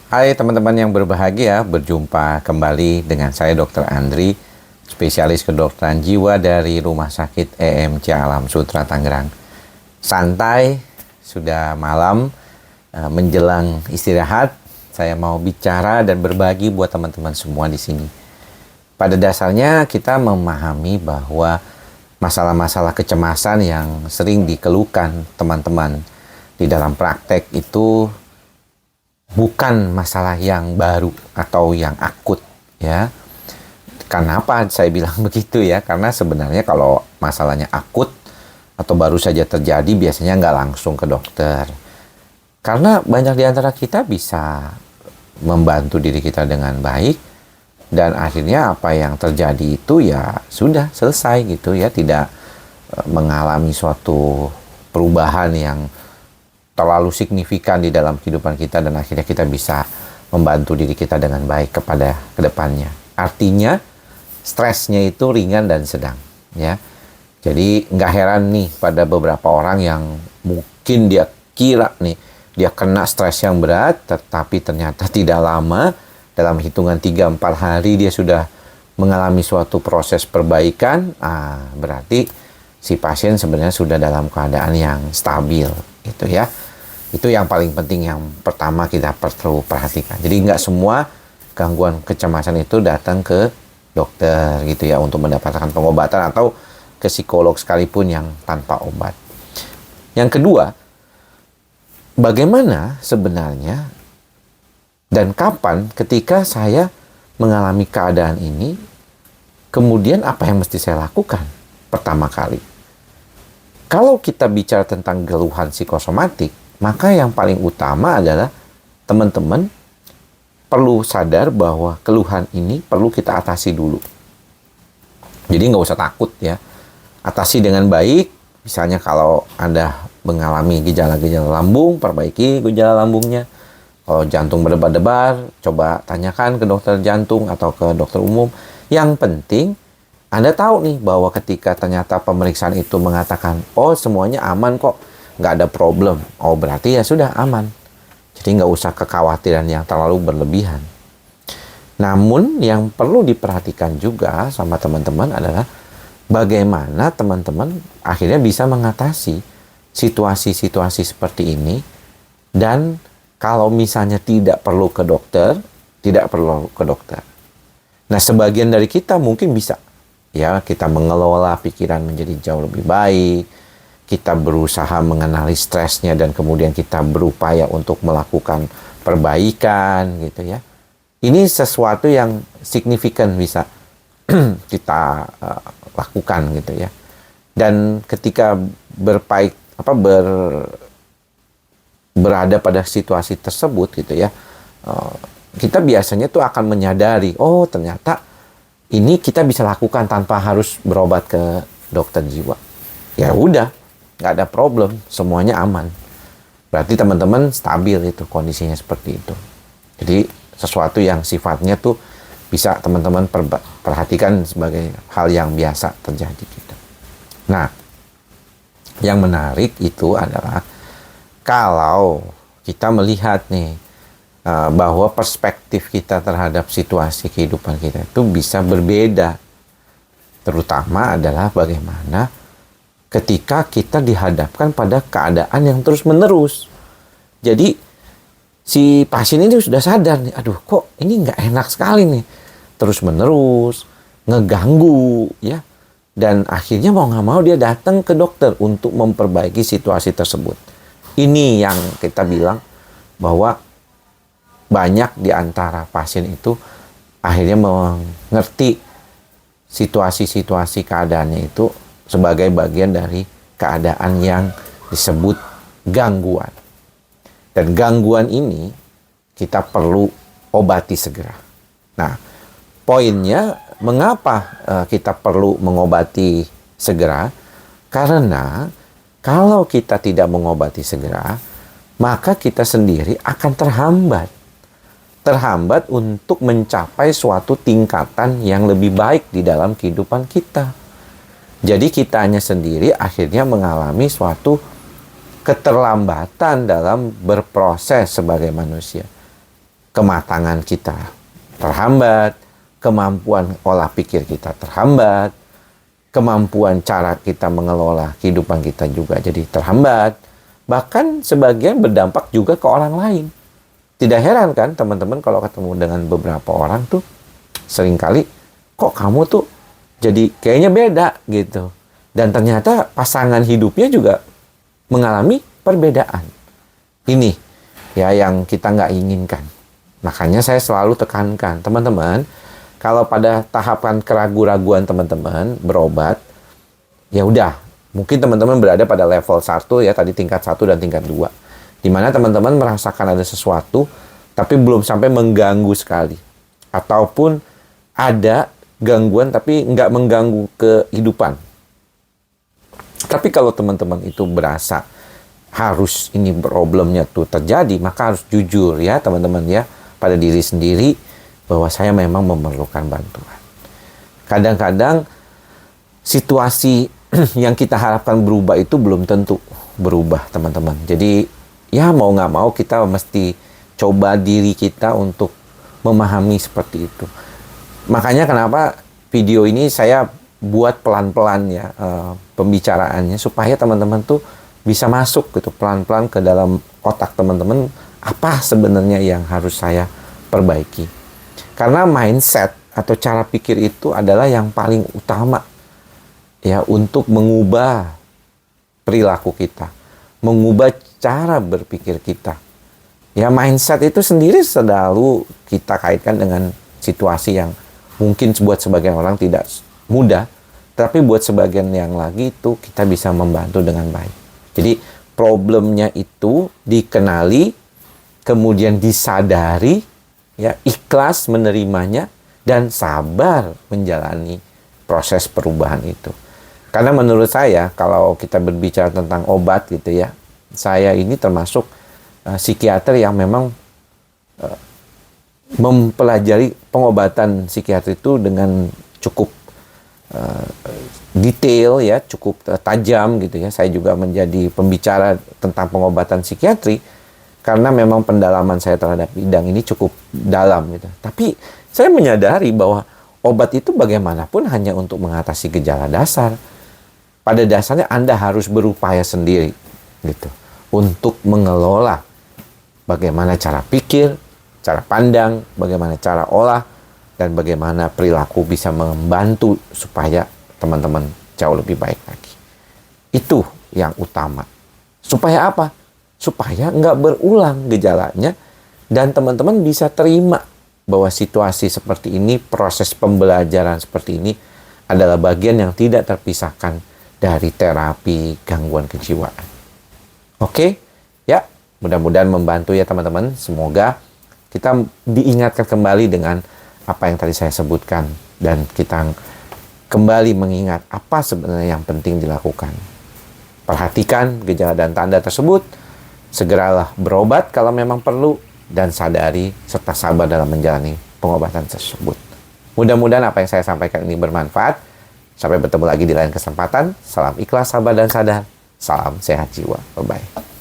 Hai teman-teman yang berbahagia, berjumpa kembali dengan saya Dr. Andri, spesialis kedokteran jiwa dari Rumah Sakit EMC Alam Sutera Tangerang. Santai, sudah malam, menjelang istirahat, saya mau bicara dan berbagi buat teman-teman semua di sini. Pada dasarnya kita memahami bahwa masalah-masalah kecemasan yang sering dikeluhkan teman-teman di dalam praktek itu bukan masalah yang baru atau yang akut, ya. Kenapa saya bilang begitu ya? Karena sebenarnya kalau masalahnya akut atau baru saja terjadi biasanya nggak langsung ke dokter. Karena banyak di antara kita bisa membantu diri kita dengan baik dan akhirnya apa yang terjadi itu ya sudah selesai gitu ya, tidak mengalami suatu perubahan yang terlalu signifikan di dalam kehidupan kita dan akhirnya kita bisa membantu diri kita dengan baik ke depannya. Artinya stresnya itu ringan dan sedang, ya. Jadi nggak heran nih pada beberapa orang yang mungkin dia kira nih dia kena stres yang berat, tetapi ternyata tidak lama, dalam hitungan 3-4 hari dia sudah mengalami suatu proses perbaikan. Berarti si pasien sebenarnya sudah dalam keadaan yang stabil, gitu ya. Itu yang paling penting, yang pertama kita perlu perhatikan. Jadi nggak semua gangguan kecemasan itu datang ke dokter gitu ya untuk mendapatkan pengobatan atau ke psikolog sekalipun yang tanpa obat. Yang kedua, bagaimana sebenarnya dan kapan ketika saya mengalami keadaan ini, kemudian apa yang mesti saya lakukan pertama kali. Kalau kita bicara tentang keluhan psikosomatik, maka yang paling utama adalah teman-teman perlu sadar bahwa keluhan ini perlu kita atasi dulu. Jadi nggak usah takut ya. Atasi dengan baik, misalnya kalau Anda mengalami gejala-gejala lambung, perbaiki gejala lambungnya. Kalau jantung berdebar-debar, coba tanyakan ke dokter jantung atau ke dokter umum. Yang penting, Anda tahu nih bahwa ketika ternyata pemeriksaan itu mengatakan, oh semuanya aman kok, nggak ada problem. Oh berarti ya sudah aman. Jadi nggak usah kekhawatiran yang terlalu berlebihan. Namun yang perlu diperhatikan juga sama teman-teman adalah bagaimana teman-teman akhirnya bisa mengatasi situasi-situasi seperti ini. Dan kalau misalnya tidak perlu ke dokter, tidak perlu ke dokter. Nah sebagian dari kita mungkin bisa. Ya, kita mengelola pikiran menjadi jauh lebih baik. Kita berusaha mengenali stresnya dan kemudian kita berupaya untuk melakukan perbaikan gitu ya. Ini sesuatu yang signifikan bisa kita lakukan gitu ya. Dan ketika berada pada situasi tersebut gitu ya, kita biasanya tuh akan menyadari, oh ternyata ini kita bisa lakukan tanpa harus berobat ke dokter jiwa. Ya udah, nggak ada problem, semuanya aman. Berarti teman-teman stabil itu kondisinya seperti itu. Jadi sesuatu yang sifatnya tuh bisa teman-teman perhatikan sebagai hal yang biasa terjadi gitu. Nah, yang menarik itu adalah kalau kita melihat nih bahwa perspektif kita terhadap situasi kehidupan kita itu bisa berbeda. Terutama adalah bagaimana ketika kita dihadapkan pada keadaan yang terus-menerus. Jadi si pasien ini sudah sadar nih, aduh kok ini nggak enak sekali nih. Terus-menerus, ngeganggu ya. Dan akhirnya mau nggak mau dia datang ke dokter untuk memperbaiki situasi tersebut. Ini yang kita bilang bahwa banyak di antara pasien itu akhirnya mengerti situasi-situasi keadaannya itu sebagai bagian dari keadaan yang disebut gangguan. Dan gangguan ini kita perlu obati segera. Nah, poinnya mengapa kita perlu mengobati segera? Karena kalau kita tidak mengobati segera, maka kita sendiri akan terhambat. Terhambat untuk mencapai suatu tingkatan yang lebih baik di dalam kehidupan kita. Jadi kitanya sendiri akhirnya mengalami suatu keterlambatan dalam berproses sebagai manusia. kematangan kita terhambat, kemampuan olah pikir kita terhambat, kemampuan cara kita mengelola kehidupan kita juga jadi terhambat. Bahkan sebagian berdampak juga ke orang lain. Tidak heran kan teman-teman kalau ketemu dengan beberapa orang tuh seringkali, kok kamu tuh jadi kayaknya beda gitu. Dan ternyata pasangan hidupnya juga mengalami perbedaan. Ini ya yang kita nggak inginkan. Makanya saya selalu tekankan, teman-teman, kalau pada tahapan keraguan-raguan teman-teman berobat, ya udah, mungkin teman-teman berada pada level 1 ya, tadi tingkat 1 dan tingkat 2. Di mana teman-teman merasakan ada sesuatu, tapi belum sampai mengganggu sekali. Ataupun ada gangguan, tapi nggak mengganggu kehidupan. Tapi kalau teman-teman itu berasa harus ini problemnya tuh terjadi, maka harus jujur ya teman-teman ya, pada diri sendiri, bahwa saya memang memerlukan bantuan. Kadang-kadang situasi yang kita harapkan berubah itu belum tentu berubah teman-teman. Jadi ya mau nggak mau kita mesti coba diri kita untuk memahami seperti itu. Makanya kenapa video ini saya buat pelan-pelan ya pembicaraannya, supaya teman-teman tuh bisa masuk gitu pelan-pelan ke dalam otak teman-teman, apa sebenarnya yang harus saya perbaiki. Karena mindset atau cara pikir itu adalah yang paling utama ya untuk mengubah perilaku kita, mengubah cara berpikir kita. Ya mindset itu sendiri selalu kita kaitkan dengan situasi yang mungkin buat sebagian orang tidak mudah, tapi buat sebagian yang lagi itu kita bisa membantu dengan baik. Jadi problemnya itu dikenali, kemudian disadari, ya ikhlas menerimanya, dan sabar menjalani proses perubahan itu. Karena menurut saya, kalau kita berbicara tentang obat gitu ya, saya ini termasuk psikiater yang memang mempelajari pengobatan psikiatri itu dengan cukup detail ya, cukup tajam gitu ya. Saya juga menjadi pembicara tentang pengobatan psikiatri karena memang pendalaman saya terhadap bidang ini cukup dalam gitu. Tapi saya menyadari bahwa obat itu bagaimanapun hanya untuk mengatasi gejala dasar. Pada dasarnya Anda harus berupaya sendiri gitu untuk mengelola bagaimana cara pikir, cara pandang, bagaimana cara olah, dan bagaimana perilaku bisa membantu supaya teman-teman jauh lebih baik lagi. Itu yang utama. Supaya apa? Supaya nggak berulang gejalanya dan teman-teman bisa terima bahwa situasi seperti ini, proses pembelajaran seperti ini adalah bagian yang tidak terpisahkan dari terapi gangguan kejiwaan. Oke? Ya, mudah-mudahan membantu ya teman-teman. Semoga kita diingatkan kembali dengan apa yang tadi saya sebutkan, dan kita kembali mengingat apa sebenarnya yang penting dilakukan. Perhatikan gejala dan tanda tersebut, segeralah berobat kalau memang perlu, dan sadari serta sabar dalam menjalani pengobatan tersebut. Mudah-mudahan apa yang saya sampaikan ini bermanfaat. Sampai bertemu lagi di lain kesempatan. Salam ikhlas, sabar, dan sadar. Salam sehat jiwa. Bye-bye.